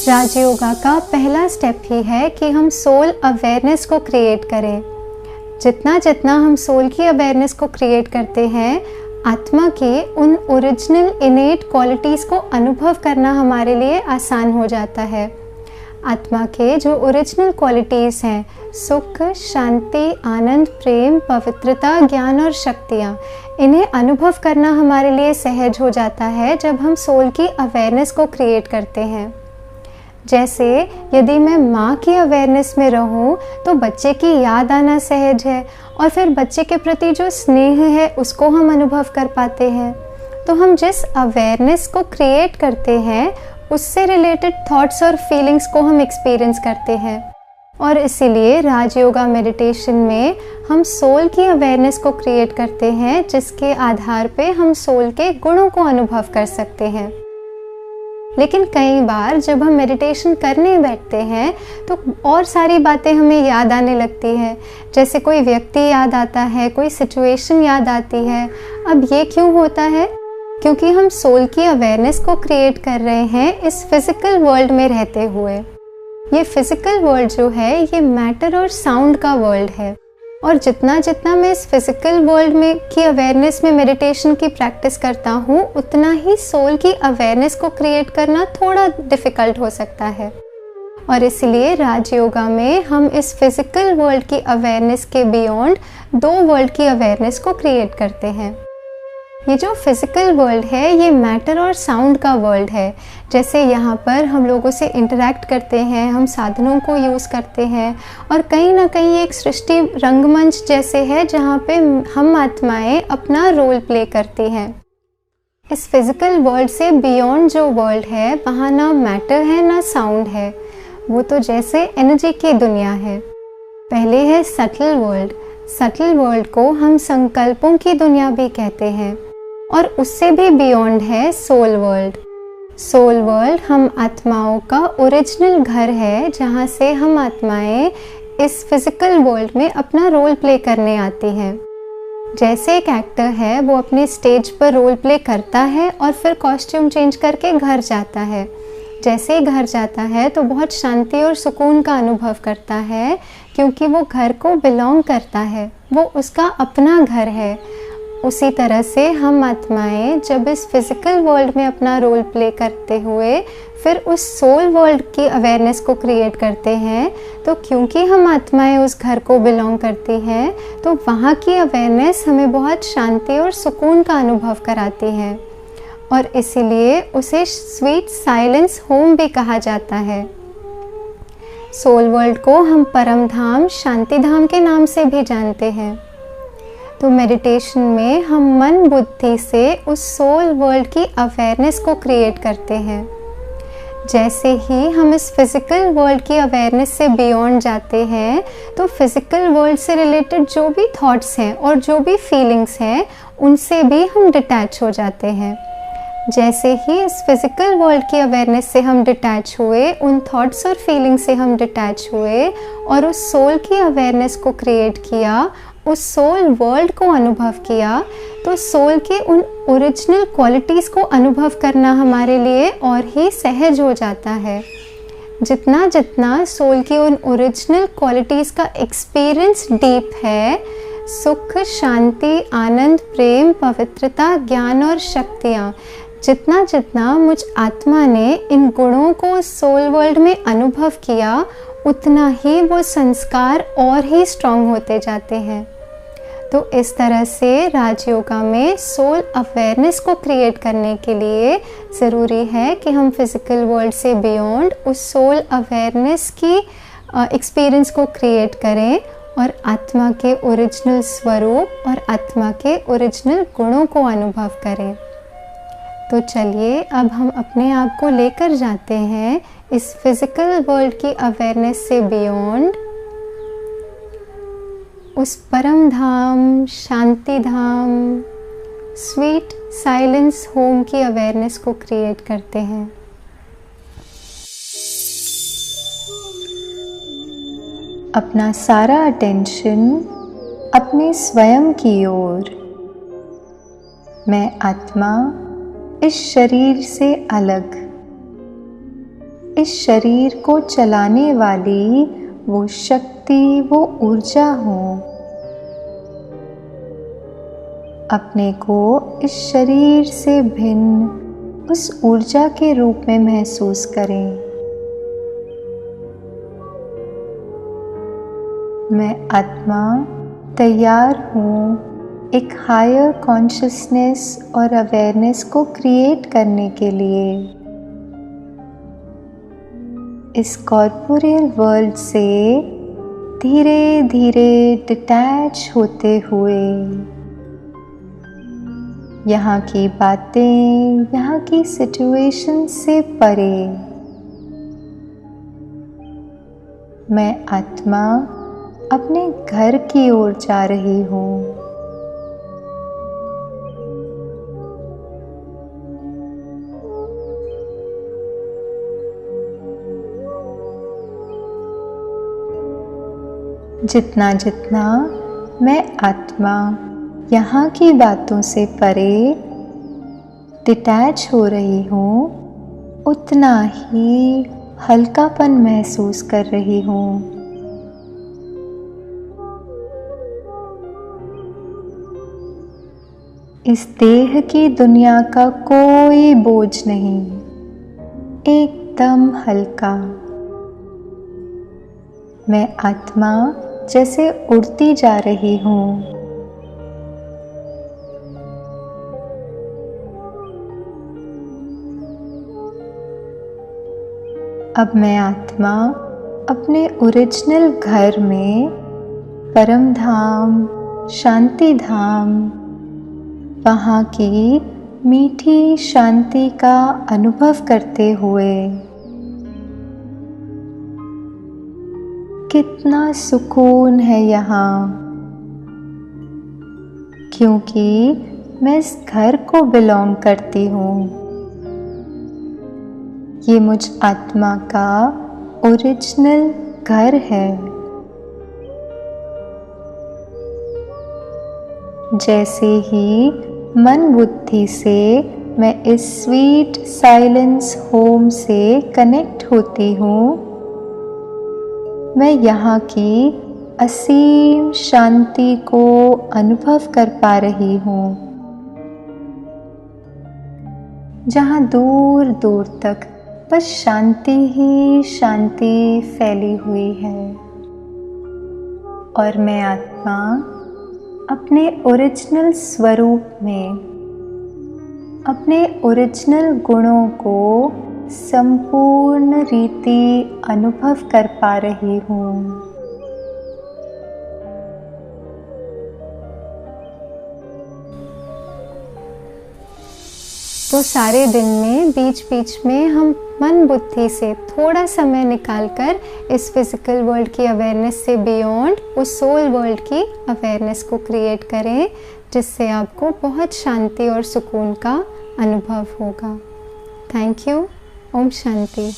राजयोगा का पहला स्टेप ही है कि हम सोल अवेयरनेस को क्रिएट करें। जितना जितना हम सोल की अवेयरनेस को क्रिएट करते हैं, आत्मा के उन ओरिजिनल इनेट क्वालिटीज़ को अनुभव करना हमारे लिए आसान हो जाता है। आत्मा के जो ओरिजिनल क्वालिटीज़ हैं, सुख, शांति, आनंद, प्रेम, पवित्रता, ज्ञान और शक्तियाँ, इन्हें अनुभव करना हमारे लिए सहज हो जाता है जब हम सोल की अवेयरनेस को क्रिएट करते हैं। जैसे यदि मैं माँ की अवेयरनेस में रहूँ तो बच्चे की याद आना सहज है और फिर बच्चे के प्रति जो स्नेह है उसको हम अनुभव कर पाते हैं। तो हम जिस अवेयरनेस को क्रिएट करते हैं उससे रिलेटेड थॉट्स और फीलिंग्स को हम एक्सपीरियंस करते हैं। और इसीलिए राजयोगा मेडिटेशन में हम सोल की अवेयरनेस को क्रिएट करते हैं, जिसके आधार पे हम सोल के गुणों को अनुभव कर सकते हैं। लेकिन कई बार जब हम मेडिटेशन करने बैठते हैं तो और सारी बातें हमें याद आने लगती है, जैसे कोई व्यक्ति याद आता है, कोई सिचुएशन याद आती है। अब ये क्यों होता है? क्योंकि हम सोल की अवेयरनेस को क्रिएट कर रहे हैं इस फिज़िकल वर्ल्ड में रहते हुए। ये फिज़िकल वर्ल्ड जो है ये मैटर और साउंड का वर्ल्ड है, और जितना जितना मैं इस फिज़िकल वर्ल्ड में की अवेयरनेस में मेडिटेशन की प्रैक्टिस करता हूँ, उतना ही सोल की अवेयरनेस को क्रिएट करना थोड़ा डिफ़िकल्ट हो सकता है। और इसलिए राजयोगा में हम इस फिज़िकल वर्ल्ड की अवेयरनेस के बियॉन्ड दो वर्ल्ड की अवेयरनेस को क्रिएट करते हैं। ये जो फिज़िकल वर्ल्ड है ये मैटर और साउंड का वर्ल्ड है। जैसे यहाँ पर हम लोगों से इंटरैक्ट करते हैं, हम साधनों को यूज़ करते हैं, और कहीं ना कहीं एक सृष्टि रंगमंच जैसे है जहाँ पे हम आत्माएं अपना रोल प्ले करती हैं। इस फिज़िकल वर्ल्ड से बियॉन्ड जो वर्ल्ड है वहाँ ना मैटर है ना साउंड है, वो तो जैसे एनर्जी की दुनिया है। पहले है सटल वर्ल्ड। सटल वर्ल्ड को हम संकल्पों की दुनिया भी कहते हैं, और उससे भी बियॉन्ड है सोल वर्ल्ड। सोल वर्ल्ड हम आत्माओं का ओरिजिनल घर है, जहाँ से हम आत्माएं इस फिज़िकल वर्ल्ड में अपना रोल प्ले करने आती हैं। जैसे एक एक्टर है वो अपने स्टेज पर रोल प्ले करता है और फिर कॉस्ट्यूम चेंज करके घर जाता है। जैसे ही घर जाता है तो बहुत शांति और सुकून का अनुभव करता है, क्योंकि वो घर को बिलोंग करता है, वो उसका अपना घर है। उसी तरह से हम आत्माएं जब इस फिज़िकल वर्ल्ड में अपना रोल प्ले करते हुए फिर उस सोल वर्ल्ड की अवेयरनेस को क्रिएट करते हैं, तो क्योंकि हम आत्माएं उस घर को बिलोंग करती हैं तो वहाँ की अवेयरनेस हमें बहुत शांति और सुकून का अनुभव कराती है, और इसीलिए उसे स्वीट साइलेंस होम भी कहा जाता है। सोल वर्ल्ड को हम परम धाम, शांति धाम के नाम से भी जानते हैं। तो मेडिटेशन में हम मन बुद्धि से उस सोल वर्ल्ड की अवेयरनेस को क्रिएट करते हैं। जैसे ही हम इस फिज़िकल वर्ल्ड की अवेयरनेस से बियॉन्ड जाते हैं तो फिज़िकल वर्ल्ड से रिलेटेड जो भी थॉट्स हैं और जो भी फीलिंग्स हैं उनसे भी हम डिटैच हो जाते हैं। जैसे ही इस फिज़िकल वर्ल्ड की अवेयरनेस से हम डिटैच हुए, उन थॉट्स और फीलिंग से हम डिटैच हुए और उस सोल की अवेयरनेस को क्रिएट किया, उस सोल वर्ल्ड को अनुभव किया, तो सोल के उन ओरिजिनल क्वालिटीज़ को अनुभव करना हमारे लिए और ही सहज हो जाता है। जितना जितना सोल की उन ओरिजिनल क्वालिटीज़ का एक्सपीरियंस डीप है, सुख, शांति, आनंद, प्रेम, पवित्रता, ज्ञान और शक्तियाँ, जितना जितना मुझ आत्मा ने इन गुणों को सोल वर्ल्ड में अनुभव किया, उतना ही वो संस्कार और ही स्ट्रॉन्ग होते जाते हैं। तो इस तरह से राजयोगा में सोल अवेयरनेस को क्रिएट करने के लिए ज़रूरी है कि हम फिज़िकल वर्ल्ड से बियॉन्ड उस सोल अवेयरनेस की एक्सपीरियंस को क्रिएट करें और आत्मा के ओरिजिनल स्वरूप और आत्मा के ओरिजिनल गुणों को अनुभव करें। तो चलिए अब हम अपने आप को लेकर जाते हैं इस फिज़िकल वर्ल्ड की अवेयरनेस से बियॉन्ड उस परम धाम, शांति धाम, स्वीट साइलेंस होम की अवेयरनेस को क्रिएट करते हैं। अपना सारा अटेंशन अपने स्वयं की ओर। मैं आत्मा इस शरीर से अलग, इस शरीर को चलाने वाली वो शक्ति, वो ऊर्जा हो। अपने को इस शरीर से भिन्न उस ऊर्जा के रूप में महसूस करें। मैं आत्मा तैयार हूँ एक हायर कॉन्शियसनेस और अवेयरनेस को क्रिएट करने के लिए। इस कॉर्पोरियल वर्ल्ड से धीरे धीरे डिटैच होते हुए यहाँ की बातें, यहाँ की सिचुएशन से परे मैं आत्मा अपने घर की ओर जा रही हूँ। जितना जितना मैं आत्मा यहाँ की बातों से परे डिटैच हो रही हूँ, उतना ही हल्कापन महसूस कर रही हूँ। इस देह की दुनिया का कोई बोझ नहीं, एकदम हल्का। मैं आत्मा जैसे उड़ती जा रही हूँ। अब मैं आत्मा अपने ओरिजिनल घर में, परम धाम, शांति धाम, वहाँ की मीठी शांति का अनुभव करते हुए कितना सुकून है यहाँ, क्योंकि मैं इस घर को बिलोंग करती हूँ। ये मुझ आत्मा का ओरिजिनल घर है। जैसे ही मन बुद्धि से मैं इस स्वीट साइलेंस होम से कनेक्ट होती हूँ, मैं यहाँ की असीम शांति को अनुभव कर पा रही हूँ, जहाँ दूर दूर तक बस शांति ही शांति फैली हुई है। और मैं आत्मा अपने ओरिजिनल स्वरूप में अपने ओरिजिनल गुणों को संपूर्ण रीति अनुभव कर पा रही हूँ। तो सारे दिन में बीच बीच में हम मन बुद्धि से थोड़ा समय निकालकर इस फिजिकल वर्ल्ड की अवेयरनेस से बियॉन्ड उस सोल वर्ल्ड की अवेयरनेस को क्रिएट करें, जिससे आपको बहुत शांति और सुकून का अनुभव होगा। Thank you. ओम शांति।